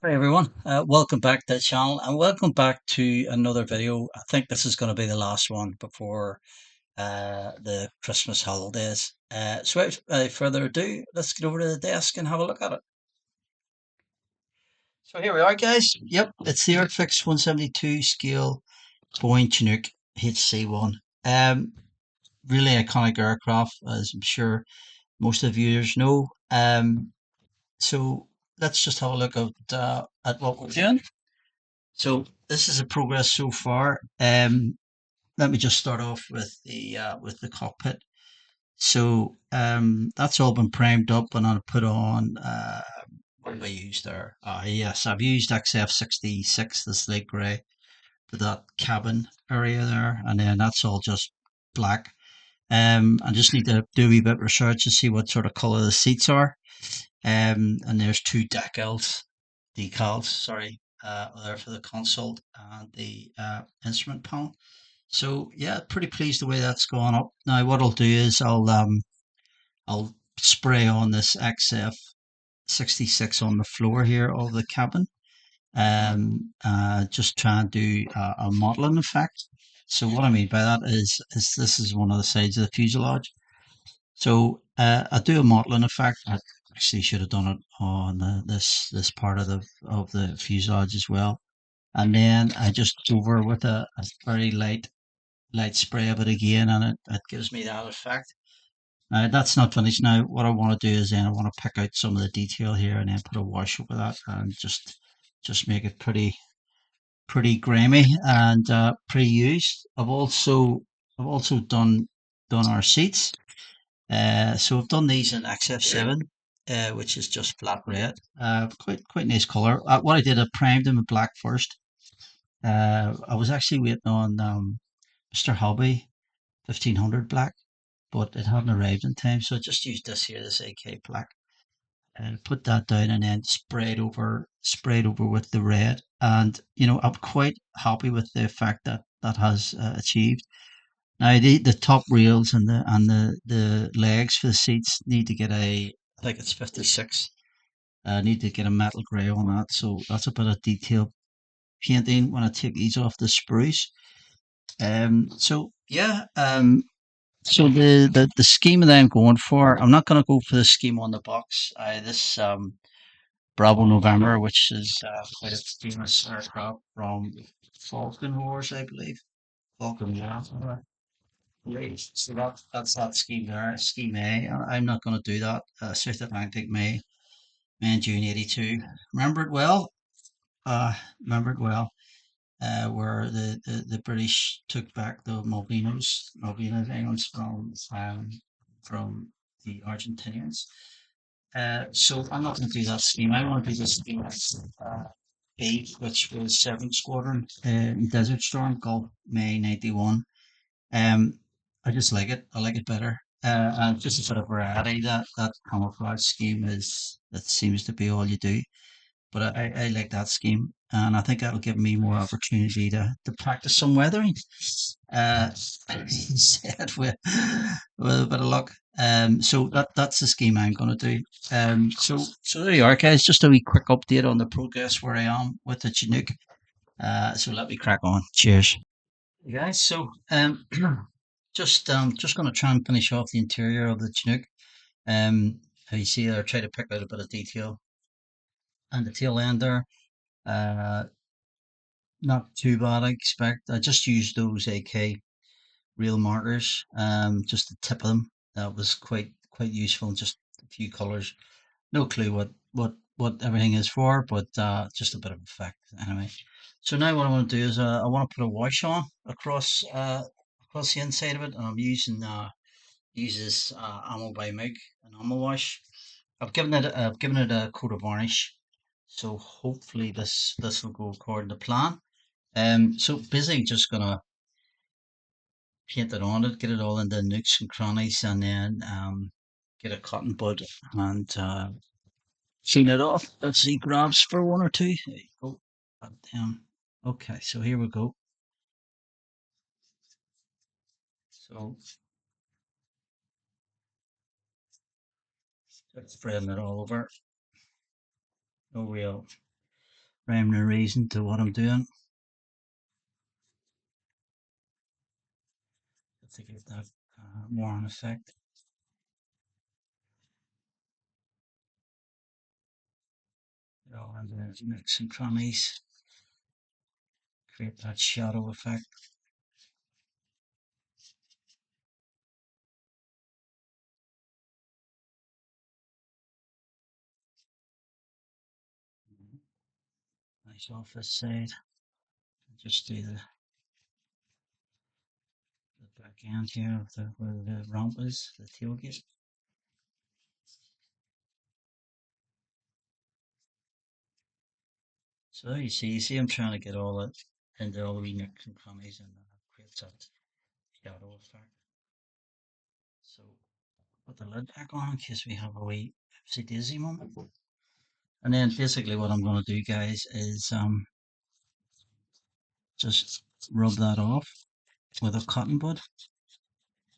Hi everyone, welcome back to the channel and welcome back to another video. I think this is going to be the last one before the Christmas holidays. So without further ado, let's get over to the desk and have a look at it. So here we are guys. Yep, it's the Airfix 172 Scale Boeing Chinook HC.1. Really iconic aircraft, as I'm sure most of the viewers know. So let's just have a look at what we're doing. So this is the progress so far. Let me just start off with the cockpit. So that's all been primed up, and I'll put on what have I used there? Yes, I've used XF66, the slate grey, for that cabin area there, and then that's all just black. I just need to do a wee bit of research to see what sort of colour the seats are. And there's two decals, sorry, there for the console and the instrument panel. So yeah, pretty pleased the way that's gone up. Now what I'll do is I'll spray on this XF66 on the floor here of the cabin. Just try and do a modeling effect. So what I mean by that is this is one of the sides of the fuselage. So I do a modeling effect. I actually should have done it on this part of the fuselage as well. And then I just go over with a very light spray of it again, and it gives me that effect. Now that's not finished. Now what I want to do is then I want to pick out some of the detail here and then put a wash over that and just make it pretty grimy and pretty used. I've also done our seats. So I've done these in XF7, which is just flat red. Quite nice color. What I did, I primed them in black first. I was actually waiting on Mr. Hobby 1500 black, but it hadn't arrived in time, so I just used this here, this AK black, and put that down, and then sprayed over with the red. And I'm quite happy with the effect that that has achieved. Now the top rails and the legs for the seats need to get I think it's 56. Need to get a metal grey on that, so that's a bit of detail painting when I take these off the spruce. So yeah, so the scheme that I'm going for, I'm not going to go for the scheme on the box. This Bravo November, which is quite a famous aircraft from Falcon Wars, I believe. Falcon War. Right. So that's that scheme there, scheme A. I'm not going to do that. South Atlantic May and June '82. Remember it well. Remember it well. Where the British took back the Malvinas Islands from the Argentinians. So I'm not going to do that scheme. I want to do this scheme B, which was 7th Squadron Desert Storm Gulf May '91. Um, I just like it. I like it better. And just a sort of variety that camouflage scheme is that seems to be all you do. But I like that scheme, and I think that'll give me more opportunity to practice some weathering. Uh, he said with a bit of luck. So that's the scheme I'm going to do. So there you are, guys. Just a wee quick update on the progress where I am with the Chinook. So let me crack on. Cheers. Hey guys, so just going to try and finish off the interior of the Chinook. How you see there, try to pick out a bit of detail and the tail end there. Uh, Not too bad, I expect. I just used those AK real markers, just the tip of them. That was quite useful. Just a few colors. No clue what everything is for, but just a bit of effect anyway. So now what I want to do is I want to put a wash on across the inside of it, and I'm using uses Ammo by Mig, an ammo wash. I've given it a coat of varnish, so hopefully this will go according to plan. So basically just gonna paint it on it, get it all into nooks and crannies, and then get a cotton bud and clean it off. Let's see, grabs for one or two. There you go. Okay, so here we go. So spreading it all over. No real. rhyme or reason to what I'm doing. To give that more an effect. You know, and then mix and crannies, create that shadow effect. Nice off this side. Just do the back end here of the where the ramp is, the tailgate. So there you see I'm trying to get all that into all the wee nooks and crannies and create that shadow effect. So put the lid back on in case we have a wee oopsie daisy moment. And then basically what I'm going to do, guys, is just rub that off with a cotton bud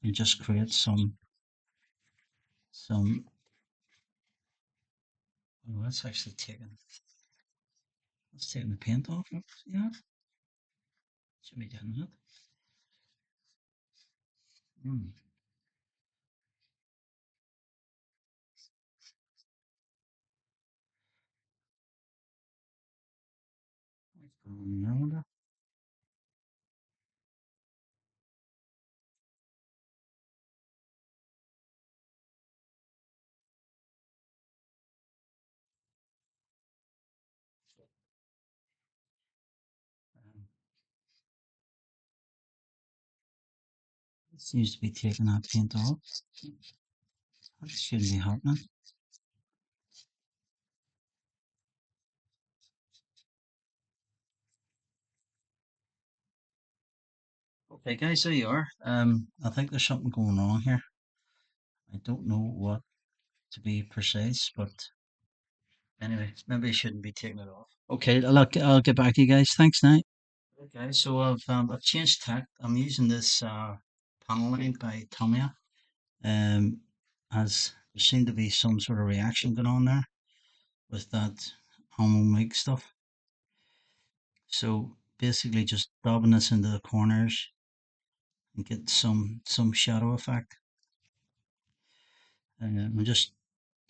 and just create some. Oh, that's actually taking the paint off. Yeah, should be doing that. Mm. What's going on there? Um, it seems to be taking that paint off. That shouldn't be happening. Okay, guys, there you are. I think there's something going on here. I don't know what to be precise, but anyway, maybe I shouldn't be taking it off. Okay, I'll get back to you guys. Thanks, now. Okay, so I've changed tack. I'm using this panel line by Tamiya. As there seemed to be some sort of reaction going on there with that homo mig stuff. So basically, just dabbing this into the corners and get some shadow effect. I'm just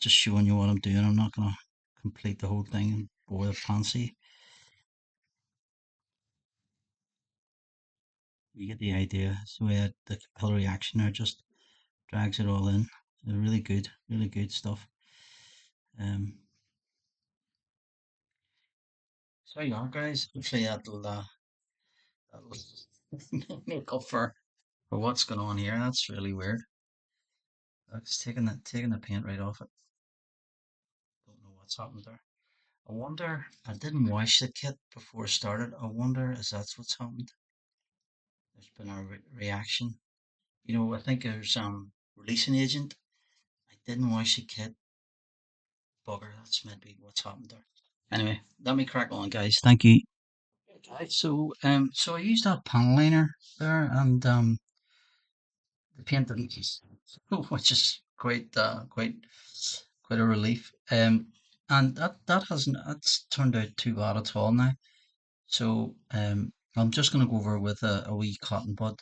showing you what I'm doing. I'm not gonna complete the whole thing and bore the fancy. You get the idea. It's the way the color reaction there just drags it all in. Really good stuff. Um, so you are, guys. Hopefully that'll make up for what's going on here. That's really weird. It's taking the paint right off it. Don't know what's happened there. I wonder. I didn't wash the kit before I started. I wonder is that's what's happened. There's been a reaction. You know, I think there's releasing agent. I didn't wash the kit. Bugger. That's maybe what's happened there. Anyway, let me crack on, guys. Thank you. Okay, so I used that panel liner there, and the paint didn't, which is quite a relief. And that hasn't that's turned out too bad at all now. So I'm just going to go over with a wee cotton bud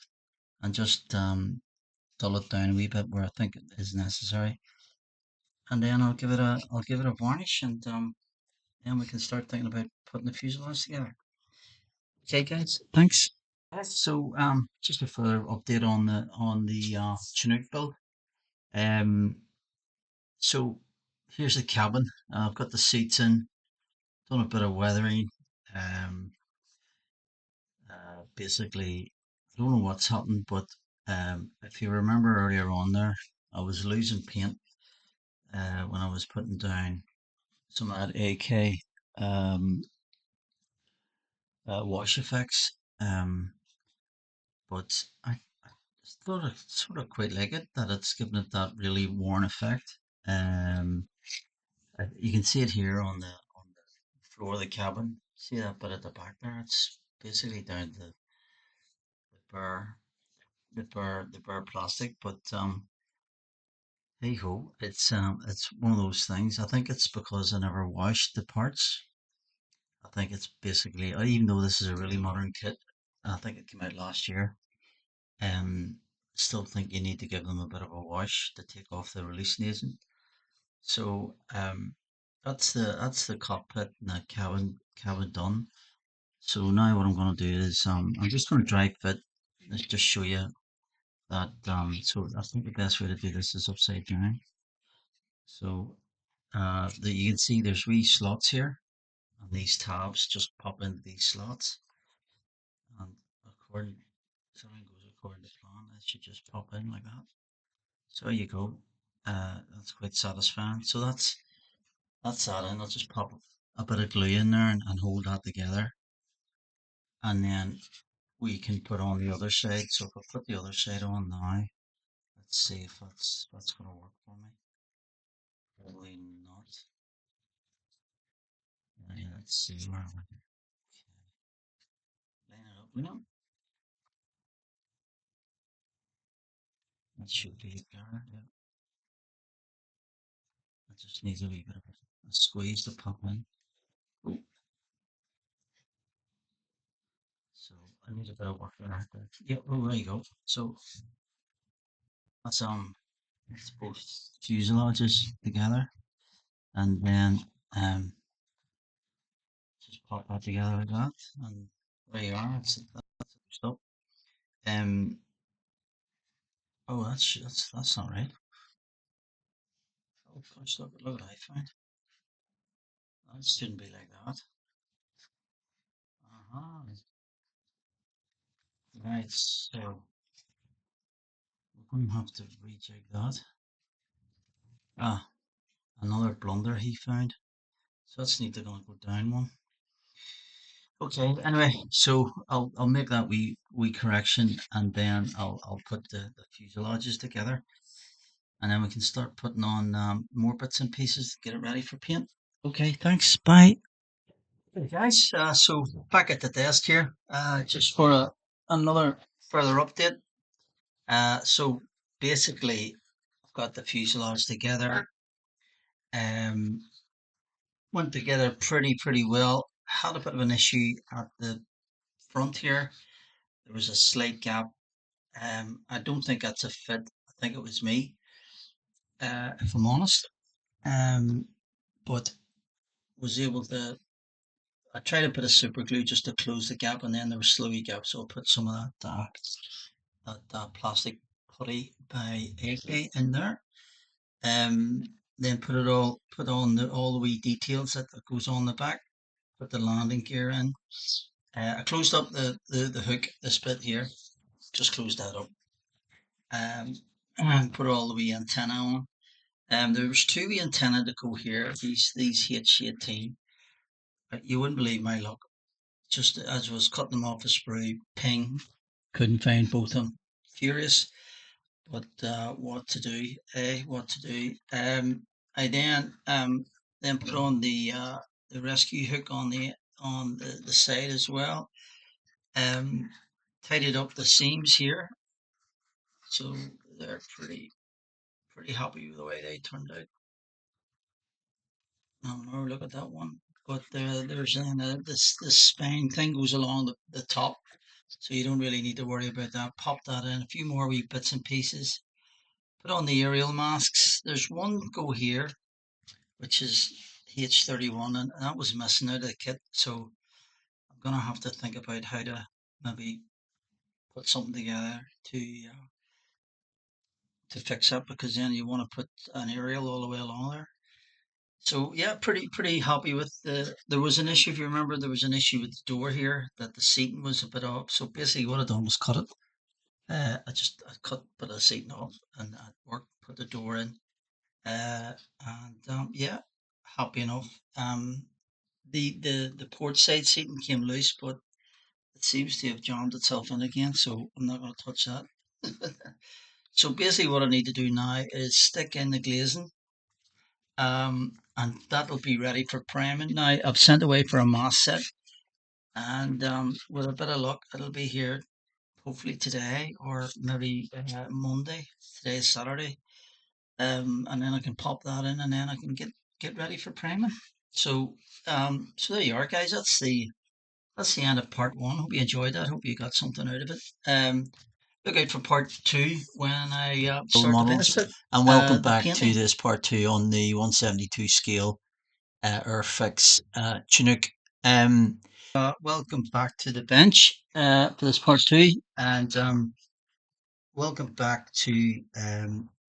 and just dull it down a wee bit where I think it is necessary, and then I'll give it a varnish, and then we can start thinking about putting the fuselage together. Okay, guys. Thanks. So just a further update on the Chinook build. Um, so here's the cabin. I've got the seats in, done a bit of weathering. Um, Basically, I don't know what's happened, but if you remember earlier on there, I was losing paint when I was putting down some of that AK um, wash effects. But I sort of quite like it that it's given it that really worn effect. Um, you can see it here on the floor of the cabin. See that bit at the back there? It's basically down to the bare the bare plastic. But hey ho, it's one of those things. I think it's because I never washed the parts. I think it's basically, even though this is a really modern kit, I think it came out last year. Um, Still think you need to give them a bit of a wash to take off the releasing agent. So that's the cockpit and the cabin done. So now what I'm going to do is I'm just going to dry fit. Let's just show you that. So I think the best way to do this is upside down. So you can see there's wee slots here, and these tabs just pop into these slots. And according, if everything goes according to plan, it should just pop in like that. So there you go. That's quite satisfying. So that's that in. I'll just pop a bit of glue in there and hold that together. And then we can put on the other side. So if I put the other side on now, let's see if that's going to work for me. Probably not. Yeah, let's see where we can line it up. That should be there. Yeah. It just needs a wee bit of a squeeze to pop in. Oh, so I need a bit of work there. Yeah, oh, there you go. So that's it's both fuselages together, and then um just pop that together like that, and there you are. That's stuff. Um, oh, that's not right. Oh gosh, look what I found. That shouldn't be like that. Uh-huh. Right, so we're going to have to rejig that. Ah, another blunder he found. So that's neat. They're gonna go down one. Okay. Anyway, so I'll make that wee correction, and then I'll put the fuselages together, and then we can start putting on more bits and pieces to get it ready for paint. Okay. Thanks. Bye. Hey guys. So back at the desk here. Just for another further update. So basically, I've got the fuselage together. Um, Went together pretty well. Had a bit of an issue at the front here. There was a slight gap. I don't think that's a fit. I think it was me, if I'm honest. Um, but was able to. I tried to put a super glue just to close the gap, and then there was slowy gap, so I put some of that plastic putty by AK in there. Then put on all the wee details that goes on the back. Put the landing gear in. I closed up the hook, this bit here, just closed that up, and put all the wee antenna on. There was two wee antenna to go here. These H18. You wouldn't believe my luck. Just as I was cutting them off a sprue, ping, couldn't find both of them. Furious, but what to do? What to do? I then put on the rescue hook on the side as well. Um, Tidied up the seams here, so they're pretty happy with the way they turned out. No, look at that one. But there's this spine thing goes along the top, so you don't really need to worry about that. Pop that in, a few more wee bits and pieces. Put on the aerial masks. There's one go here, which is H31, and that was missing out of the kit, so I'm gonna have to think about how to maybe put something together to fix that, because then you want to put an aerial all the way along there. So yeah, pretty happy with the. There was an issue, if you remember, there was an issue with the door here, that the seating was a bit off. So basically, what I done was cut it. I cut bit of seating off, and I worked, put the door in. And yeah, happy enough. The port side seating came loose, but it seems to have jammed itself in again. So I'm not going to touch that. So basically, what I need to do now is stick in the glazing, and that'll be ready for priming. Now I've sent away for a mask set, and with a bit of luck, it'll be here hopefully today or maybe Monday. Today is Saturday, and then I can pop that in, and then I can get ready for priming. So there you are, guys. That's the end of part one. Hope you enjoyed that. Hope you got something out of it. Look out for part two when I start to finish it. And welcome back to this part two on the 172 scale Airfix Chinook. Welcome back to the bench for this part two, and welcome back to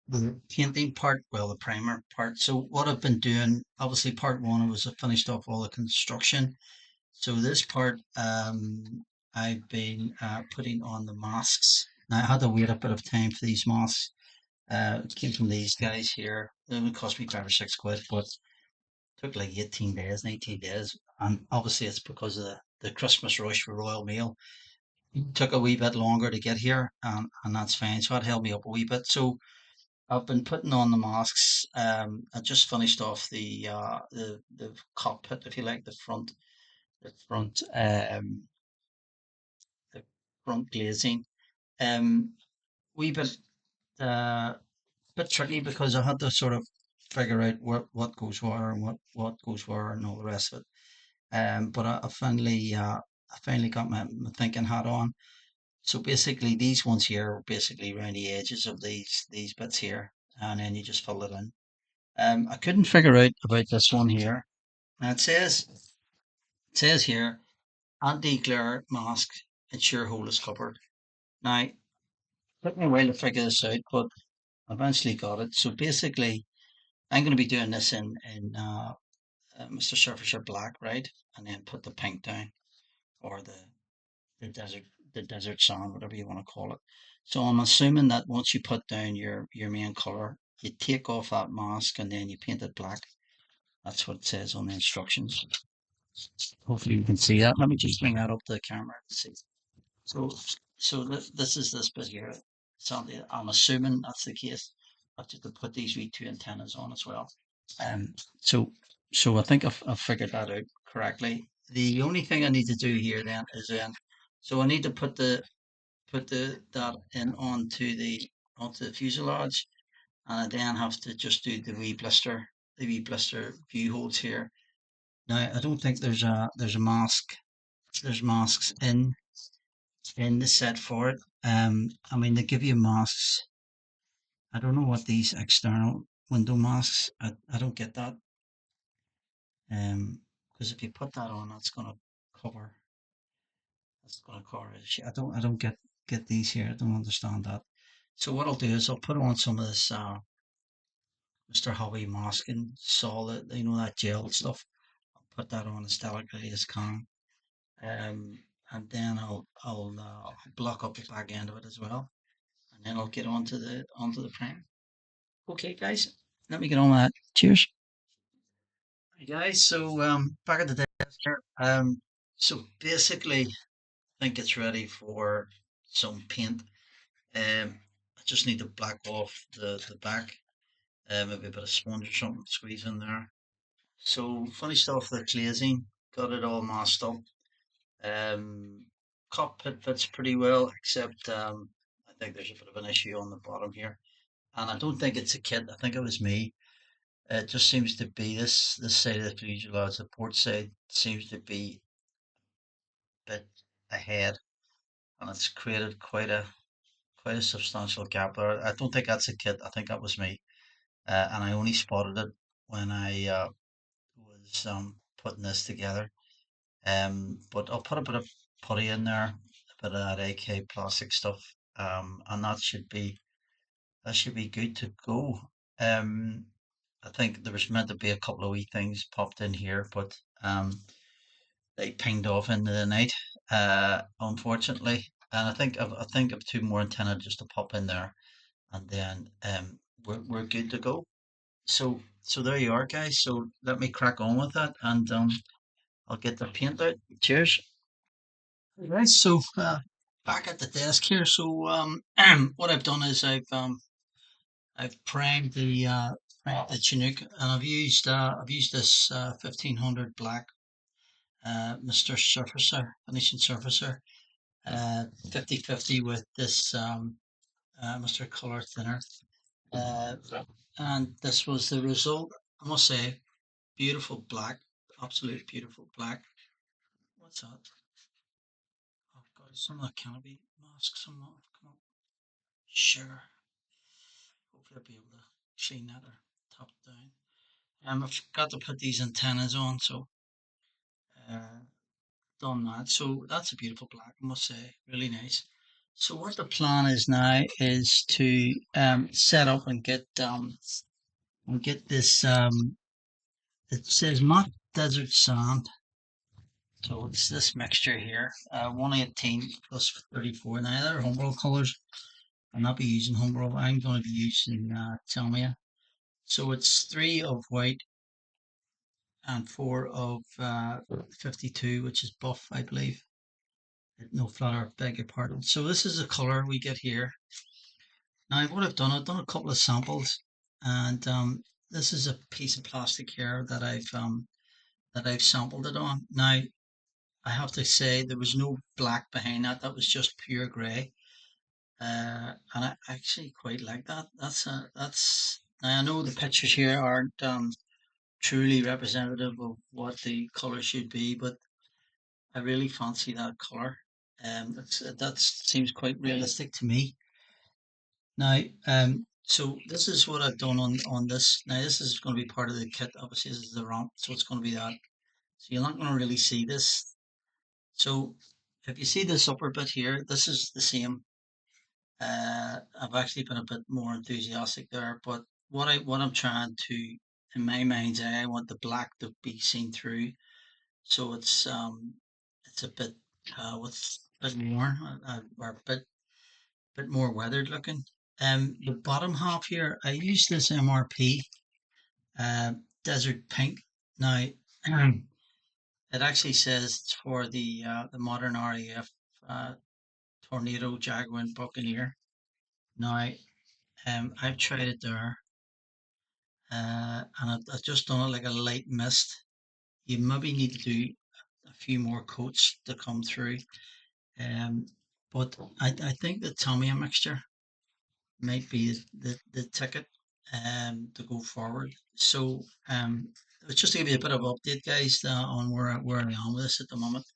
the painting part, well, the primer part. So what I've been doing, obviously part one was I finished off all the construction. So this part, I've been putting on the masks. Now I had to wait a bit of time for these masks. It came from these guys here. It only cost me £5 or £6, but took like 18 days, 19 days. And obviously it's because of the Christmas rush for Royal Mail. It took a wee bit longer to get here, and that's fine. So that held me up a wee bit. So I've been putting on the masks. I just finished off the cockpit, if you like, the front the front glazing. Wee uh bit tricky because I had to sort of figure out what goes where and what goes where and all the rest of it. But I finally got my thinking hat on. So basically, these ones here are basically around the edges of these bits here, and then you just fill it in. I couldn't figure out about this one here. Now it says here anti-glare mask. Ensure hole is covered. Now it took me a while to figure this out, but I eventually got it. So basically, I'm going to be doing this in Mr. Surfacer Black, right, and then put the pink down, or the desert the desert sand, whatever you want to call it. So I'm assuming that once you put down your main color, you take off that mask and then you paint it black. That's what it says on the instructions. Hopefully you can see that. Let me just bring that up to the camera to see. So this is this bit here. So I'm assuming that's the case. I have to put these wee two antennas on as well. Um, so I think I've figured that out correctly. The only thing I need to do here then is so I need to put that in onto the fuselage, and I then have to just do the wee blister view holes here. Now I don't think there's a mask. There's masks in the set for it. I mean they give you masks. I don't know what these external window masks. I don't get that. Because if you put that on, cover. That's gonna cover it. I don't get these here. I don't understand that. So what I'll do is I'll put on some of this Mr. Hobby masking solid, that gel stuff. I'll put that on as delicately as can. And then I'll block up the back end of it as well. And then I'll get onto the frame. Okay, guys, let me get on with that. Cheers. Hey guys, so back at the desk here. So basically, I think it's ready for some paint. I just need to black off the back, maybe a bit of sponge or something, squeeze in there. So finished off the glazing, got it all masked up. Um, Cockpit fits pretty well, except I think there's a bit of an issue on the bottom here, and I don't think it's a kit. I think it was me. It just seems to be this side of the fuselage, the port side, seems to be a bit ahead, and it's created quite a substantial gap there. I don't think that's a kit. I think that was me, and I only spotted it when I was putting this together. But I'll put a bit of putty in there, a bit of that AK plastic stuff, and that should be good to go. Um, I think there was meant to be a couple of wee things popped in here, but they pinged off into the night, unfortunately. And I think I've two more antenna just to pop in there, and then we're good to go. So there you are, guys. So let me crack on with that, and I'll get the paint out. Cheers. Right, so back at the desk here. So what I've done is I've primed the Chinook, and I've used this 1500 black Mr. Surfacer finishing surfacer, 50/50 with this Mr. Color Thinner, uh, and this was the result. I must say, beautiful black. absolute beautiful black. What's that? Oh God, some of that canopy masks. Some of come up. Sure. Hopefully I'll be able to clean that or top it down. I've got to put these antennas on, so uh, done that. So that's a beautiful black, I must say, really nice. So what the plan is now is to set up and get this. It says matte desert sand, so it's this mixture here. 118 plus 34. Now they're homegrown colors. I'll not be using homegrown. I'm going to be using Tamiya. So it's 3 of white and 4 of 52, which is buff, I believe. No, flatter, beg your pardon. So this is the color we get here. Now what I've done a couple of samples, and this is a piece of plastic here that I've sampled it on. Now I have to say there was no black behind that. That was just pure grey, and I actually quite like that. That's. Now I know the pictures here aren't truly representative of what the color should be, but I really fancy that color. That seems quite realistic to me. Now, so this is what I've done on this. Now, this is going to be part of the kit. Obviously, this is the ramp, so it's going to be that. So you're not going to really see this. So if you see this upper bit here, this is the same. I've actually been a bit more enthusiastic there, but what I'm trying to, in my mind's eye, I want the black to be seen through. So it's a bit with a bit worn or a bit more weathered looking. The bottom half here, I use this MRP Desert Pink. Now, it actually says it's for the modern RAF Tornado, Jaguar, and Buccaneer. Now, I've tried it there, and I've just done it like a light mist. You maybe need to do a few more coats to come through. Um, but I think the Tamiya mixture might be the ticket to go forward. So it's just to give you a bit of update, guys, on where I am with this at the moment.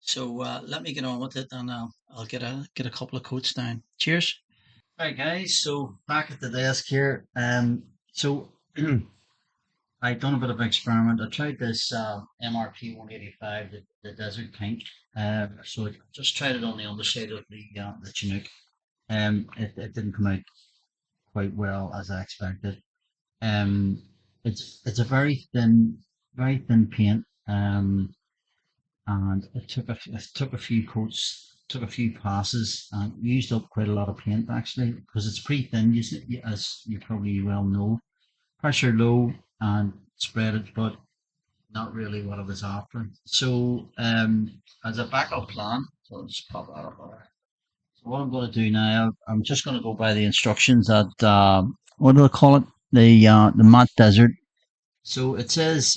So let me get on with it, and I'll get a couple of quotes down. Cheers. Right, guys. So back at the desk here. So I've done a bit of experiment. I tried this MRP 185, the Desert Pink. So I just tried it on the underside of the Chinook. It didn't come out quite well as I expected. Um, it's a very thin paint. And it took a few coats, took a few passes, and used up quite a lot of paint actually because it's pretty thin. As you probably well know, pressure low and spread it, but not really what I was after. So as a backup plan, so I'll just pop that up there. So what I'm going to do now, I'm just going to go by the instructions at what do they call it? The matte desert. So it says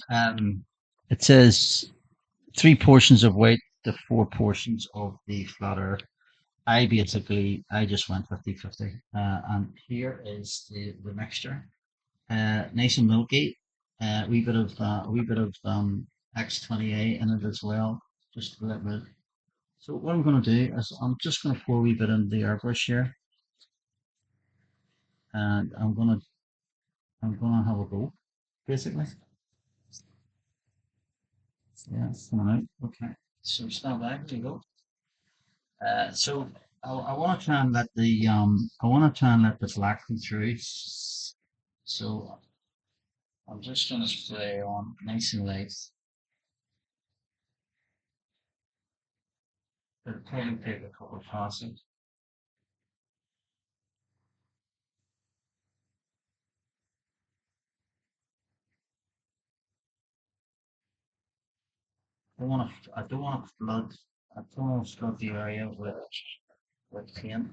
3 portions of weight to 4 portions of the flat earth. I just went 50-50. And here is the mixture. Nice and milky. A wee bit of X28 in it as well. Just a little bit. So what I'm going to do is I'm just going to pour a wee bit into the airbrush here, and I'm gonna have a go, basically. Yeah, it's coming out. Okay. So stand back. There you go. So I want to try and let the black come through. So I'm just going to spray on nice and light. It'll probably take a couple of passes. I don't want to flood. I don't want to flood the area with paint.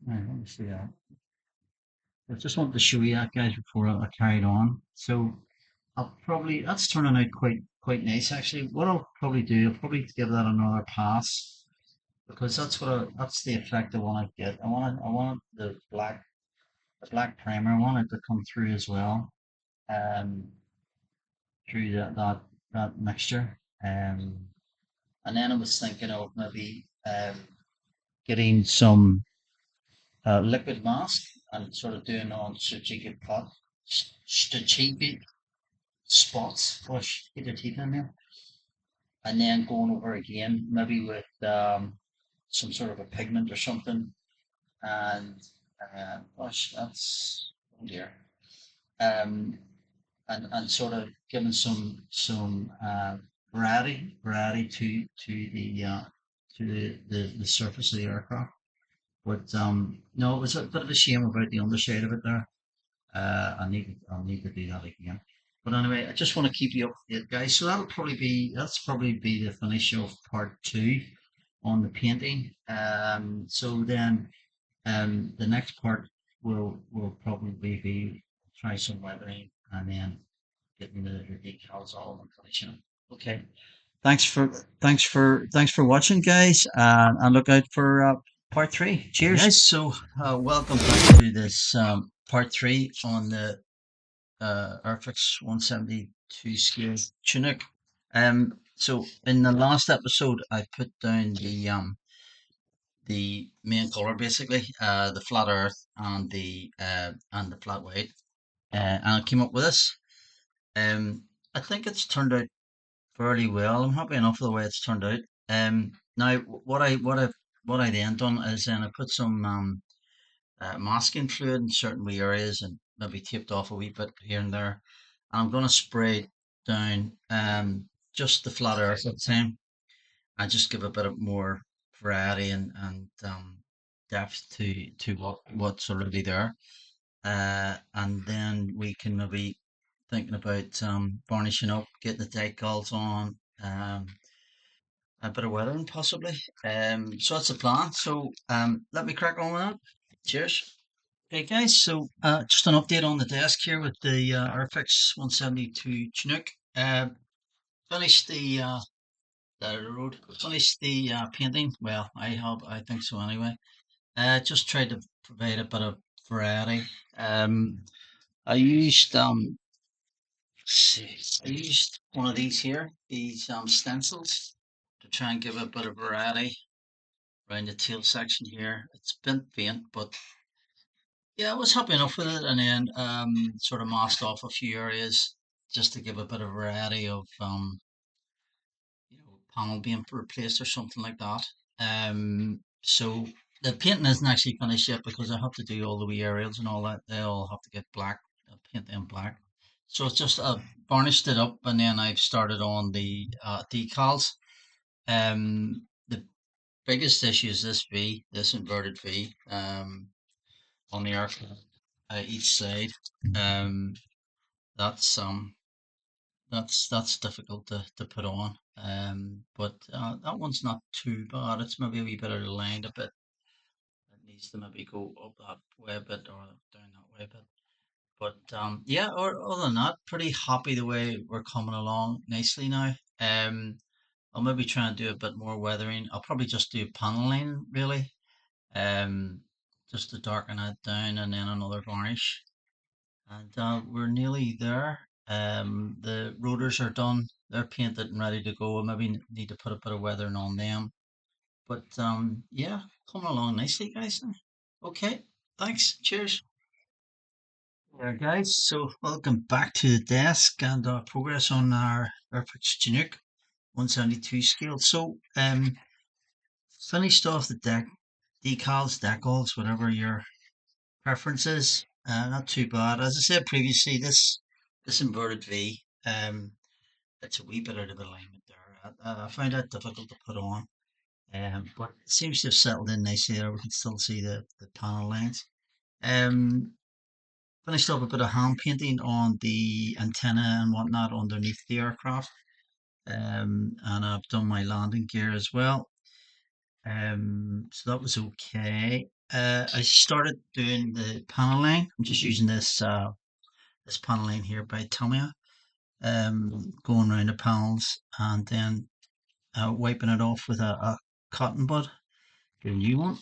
Right, let me see that. I just wanted to show you that, guys, before I carried on. So I'll probably that's turning out quite nice actually. What I'll probably do, I'll probably give that another pass because that's the effect I want to get. I want the black the black primer. I want it to come through as well, um, through that mixture. And then I was thinking of maybe getting some liquid mask and sort of doing on strategic spots. Gosh, get your teeth in there. And then going over again, maybe with some sort of a pigment or something. And gosh, that's oh dear. Um, and sort of giving some variety to the surface of the aircraft. But no, it was a bit of a shame about the underside of it there. I'll need to do that again. But anyway, I just want to keep you up to date, guys. So that's probably be the finish of part two on the painting. So then the next part will probably be try some weathering and then getting the decals all and finishing it. Okay. Thanks for watching, guys, and look out for part three. Cheers, guys. So welcome back to this part three on the Airfix 172 scale Chinook. So in the last episode, I put down the main color basically, the flat earth and the flat white, and I came up with this. I think it's turned out fairly well. I'm happy enough with the way it's turned out. Now what I then done is then I put some masking fluid in certain wee areas and maybe taped off a wee bit here and there. And I'm gonna spray down just the flat earth at the time and just give a bit of more variety and depth to what's already there. And then we can maybe thinking about varnishing up, getting the decals on, a bit of weathering possibly. So that's the plan. So let me crack on with that. Cheers. Okay, guys. So just an update on the desk here with the Airfix 172 Chinook. Finished the painting. Well, I think so anyway. Just tried to provide a bit of variety. I used see, I used one of these here, these stencils, to try and give a bit of variety around the tail section here. It's been faint, but yeah, I was happy enough with it, and then sort of masked off a few areas just to give a bit of variety of panel being replaced or something like that. So the painting isn't actually finished yet because I have to do all the wee aerials and all that. They all have to get black, paint them black. So it's just varnished it up, and then I've started on the decals. The biggest issue is this inverted V, on the aircraft, each side. Um, that's that's difficult to put on. But that one's not too bad. It's maybe a wee bit aligned a bit. It needs to maybe go up that way a bit or down that way a bit. But yeah, or other than that, pretty happy the way we're coming along nicely now. I'll maybe try and do a bit more weathering. I'll probably just do paneling really. Um, just to darken it down and then another varnish. And we're nearly there. The rotors are done. They're painted and ready to go. I maybe need to put a bit of weathering on them. But yeah, coming along nicely, guys. Okay, thanks. Cheers. There, guys. So welcome back to the desk and progress on our Airfix Chinook 172 scale. So finished off the decals, whatever your preferences. Not too bad. As I said previously, this inverted V, it's a wee bit out of alignment there. I found that difficult to put on, but it seems to have settled in nicely there. We can still see the panel lines. Um, Finished off a bit of hand painting on the antenna and whatnot underneath the aircraft. And I've done my landing gear as well. So that was okay. I started doing the paneling. I'm just using this paneling here by Tamiya. Going around the panels and then wiping it off with a cotton bud. Get a new one.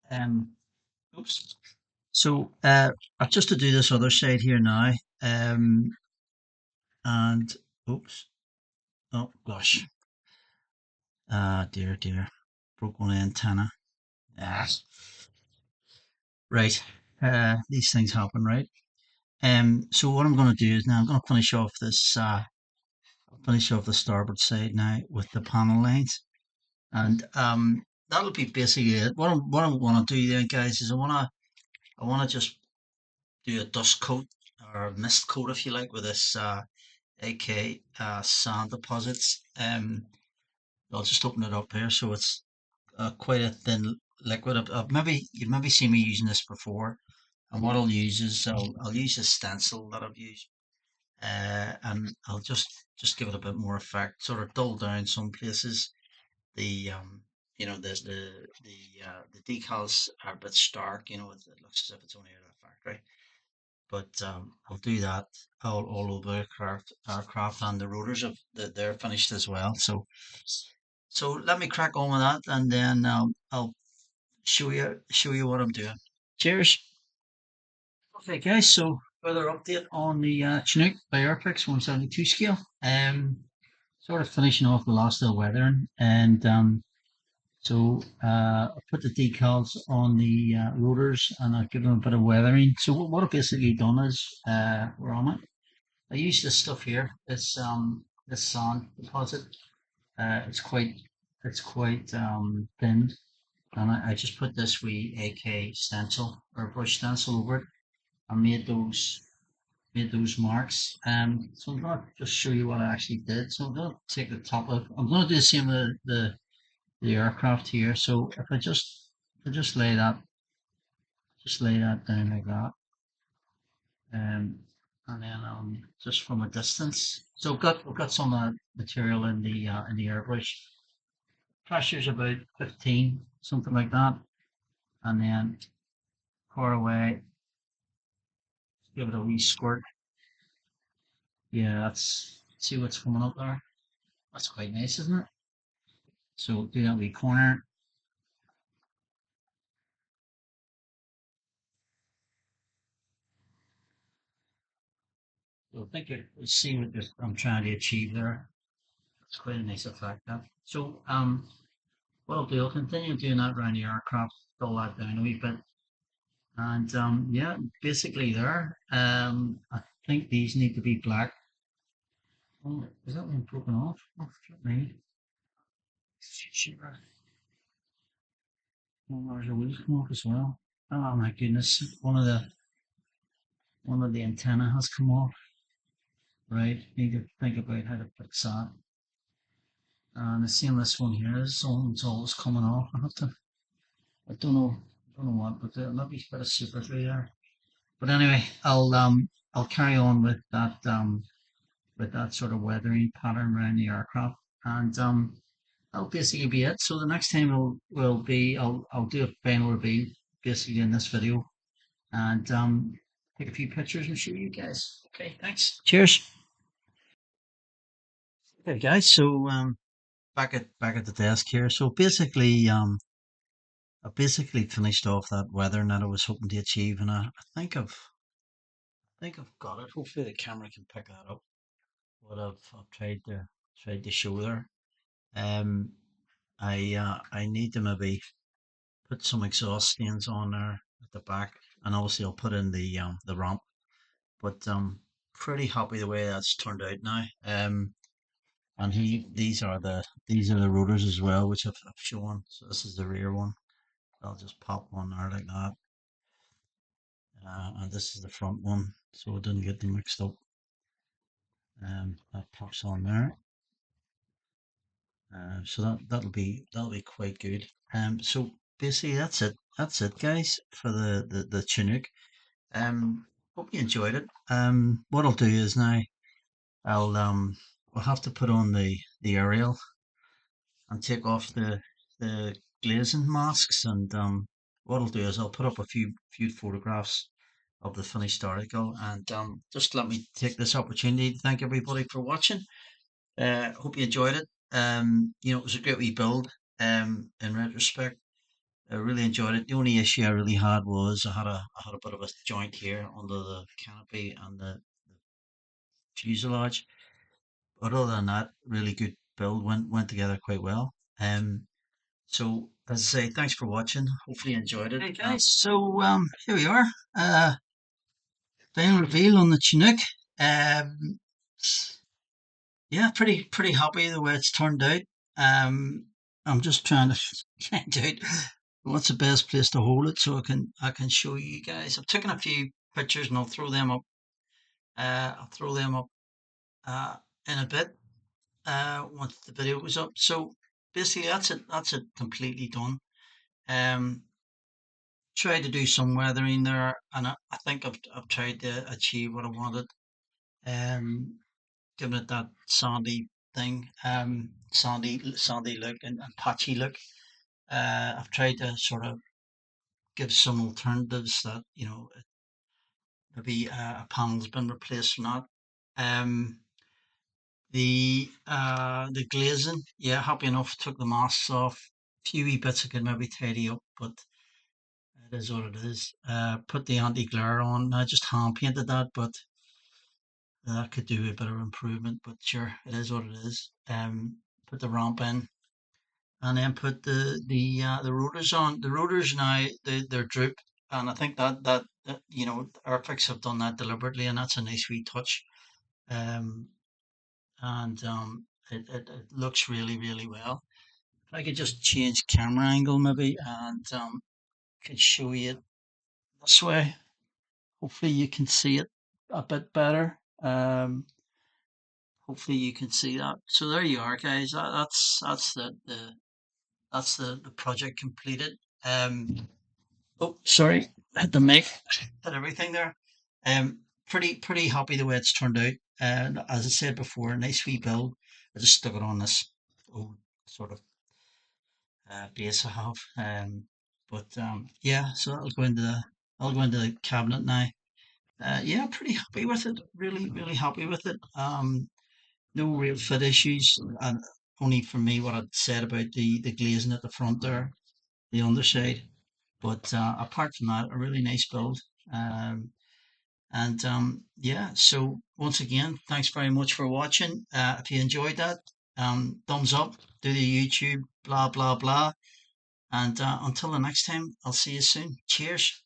Um, oops. So I've just to do this other side here now. And oops, oh gosh, dear, dear, broke one antenna. Ah, right, these things happen, right? So what I'm going to do is now I'm going to finish off this. Finish off the starboard side now with the panel lines, and that'll be basically it. What I want to do then, guys, is I want to just do a dust coat or a mist coat, if you like, with this AK sand deposits. I'll just open it up here, so it's quite a thin liquid. Maybe you've maybe seen me using this before, and what I'll use is I'll use a stencil that I've used, and I'll just give it a bit more effect, sort of dull down some places. The you know the decals are a bit stark. You know, it looks as if it's only out of the factory. But I'll do that all over aircraft, and the rotors of they're finished as well. So let me crack on with that, and then I'll show you what I'm doing. Cheers. Okay, guys. So further update on the Chinook by Airfix 172 scale. Sort of finishing off the last of the weathering, and so I put the decals on the rotors, and I've given them a bit of weathering. So what I've basically done is we're on it. I use this stuff here. This sand deposit. It's quite thin, and I just put this wee AK stencil or brush stencil over it. I made those marks. So I'm gonna just show you what I actually did. So I'm gonna take the top of. I'm gonna do the same with the aircraft here. So if I just lay that down like that, and then just from a distance. So we've got some material in the airbrush. Pressure's about 15, something like that, and then pour away. Give it a wee squirt. Yeah, that's see what's coming up there. That's quite nice, isn't it? So do that wee corner. So I think you see what I'm trying to achieve there. It's quite a nice effect. That. So what I'll do, I'll continue doing that around the aircraft, dull that down a wee bit. And yeah, basically there. I think these need to be black. Oh, is that one broken off? Oh, flip me. Sure. Oh, there's a wheel come off as well. Oh my goodness. One of the antenna has come off. Right. Need to think about how to fix that. And the same this one here. This one's always coming off. I don't know what, but there might be a bit of super through there. But anyway, I'll carry on with that sort of weathering pattern around the aircraft, and that'll basically be it. So the next time will be I'll do a final reveal basically in this video, and take a few pictures and show you guys. Okay, thanks. Cheers. Okay, guys. So back at the desk here. So basically I basically finished off that weathering that I was hoping to achieve, and I think I've got it. Hopefully the camera can pick that up. What I've tried to show there. Um, I need to maybe put some exhaust stains on there at the back, and obviously I'll put in the ramp. But pretty happy the way that's turned out now. And these are the rotors as well, which I've shown. So this is the rear one. I'll just pop one there like that, and this is the front one, so it didn't get them mixed up. That pops on there. So that'll be quite good. So basically that's it, guys, for the Chinook. Hope you enjoyed it. What I'll do is now I'll I'll have to put on the aerial and take off the glazing masks, and what I'll do is I'll put up a few photographs of the finished article, and just let me take this opportunity to thank everybody for watching. Hope you enjoyed it. It was a great wee build. In retrospect, I really enjoyed it. The only issue I really had was I had a bit of a joint here under the canopy and the fuselage. But other than that, really good build. Went together quite well. So as I say, thanks for watching. Hopefully you enjoyed it. Hey guys, so here we are. Final reveal on the Chinook. Um, yeah, pretty happy the way it's turned out. Um, I'm just trying to find out what's the best place to hold it so I can show you guys. I've taken a few pictures and I'll throw them up. I'll throw them up in a bit once the video goes up. So basically, that's it. That's it completely done. Um, tried to do some weathering there, and I think I've tried to achieve what I wanted. Um, giving it that sandy thing, sandy look and patchy look. I've tried to sort of give some alternatives that maybe a panel's been replaced or not. Um, the glazing, yeah, happy enough. Took the masks off. Few wee bits I could maybe tidy up, but it is what it is. Put the anti glare on. I just hand painted that, but that could do a bit of improvement. But sure, it is what it is. Put the ramp in, and then put the rotors on. The rotors now they're droop, and I think that Airfix have done that deliberately, and that's a nice wee touch. Um, and it looks really well. If I could just change camera angle maybe, and could show you it this way. Hopefully you can see it a bit better. Hopefully you can see that. So there you are, guys. That's the project completed. Oh, sorry, had the mic, had everything there. Pretty happy the way it's turned out. And as I said before, nice wee build. I just stuck it on this old sort of base I have. But yeah, so I'll go into the cabinet now. Yeah, pretty happy with it. Really happy with it. No real fit issues, and only for me what I'd said about the glazing at the front there, the underside. But apart from that, a really nice build. And yeah, so once again, thanks very much for watching. If you enjoyed that, thumbs up, do the YouTube, blah blah blah. And until the next time, I'll see you soon. Cheers.